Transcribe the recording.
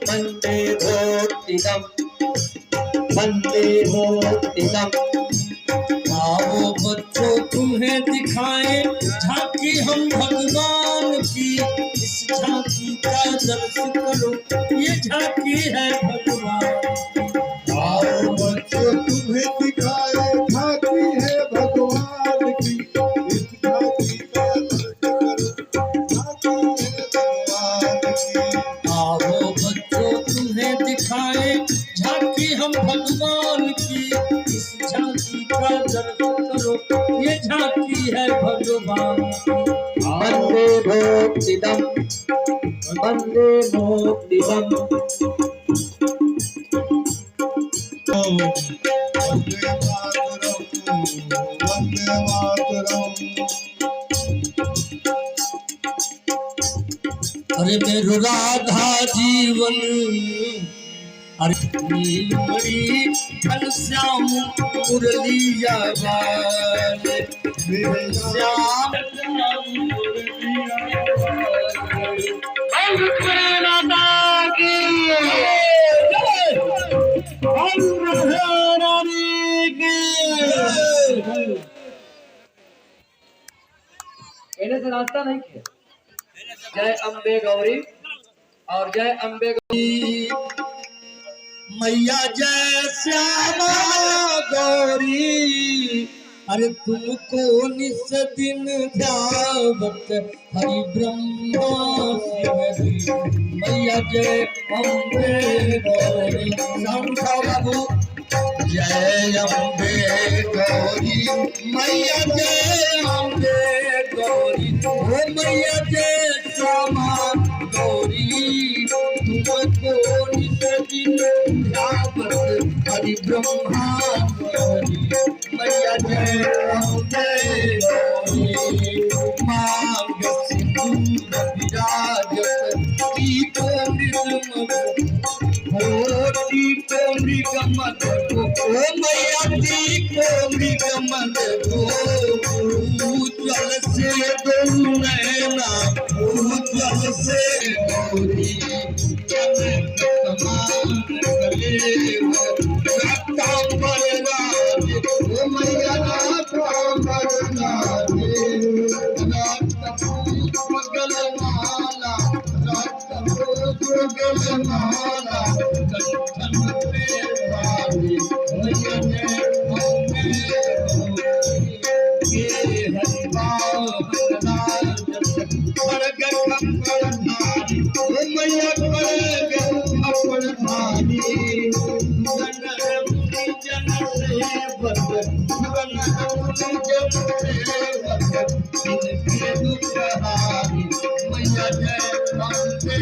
वंदे भोक्तिदम वंदे भोक्तिदम। आओ बच्चों तुम्हें दिखाएं झांकी हम भगवान की, इस झांकी का दर्श करो ये झांकी है भगवान की। आओ बच्चों तुम्हें दिखाए झांकी है भगवान की, इस झांकी का दर्श करो झांकी है भगवान की। आओ बच्चों तुम्हें दिखाए झांकी हम भगवान की, इस झांकी का दर्श करो ये झांकी है भगवान की। वंदे भोक्तिदम वंदे भोक्तिदम। वंदे मातरम वंदे मातरम। अरे मेरो राधा जीवन, अरे नीलमणि घनश्याम मुरलिया वाले, मेरे श्याम इन्हें से नाश्ता नहीं किया। जय अम्बे गौरी और जय अम्बे गौरी। मैया जय श्यामा गौरी, अरे तुमको निस दिन ध्यावत हरि ब्रह्मा शिवरी। मैया जय अम्बे गौरी। शंखा बाबू जय अम्बे गौरी, मैया जय अम्बे गौरी। ओ मैया जय श्यामा गौरी, तुमको निस दिन ध्यावत हरि ब्रह्मा शिवरी। मैया जय अम्बे गौरी। मांग सिंदूर विराजत टीको मृगमद, टीको मृगमद को, ओ मैया टीको मृगमद को। उज्ज्वल से दो नैना, उज्ज्वल से गौरी। समान गले रक्तांबर राजे, ओ मैया रक्तांबर राजे। रक्तपूत गलमाला, रक्तपूत गलमाला, कंठन पे बाजे। मैया जय अम्बे गौरी। ये हरिवाल राजत खड़ग कंकणधारी, ओ मैया खड़ग कंकणधारी। जन सेवक जन सेवक इनके दुखहारी। मैया जय अम्बे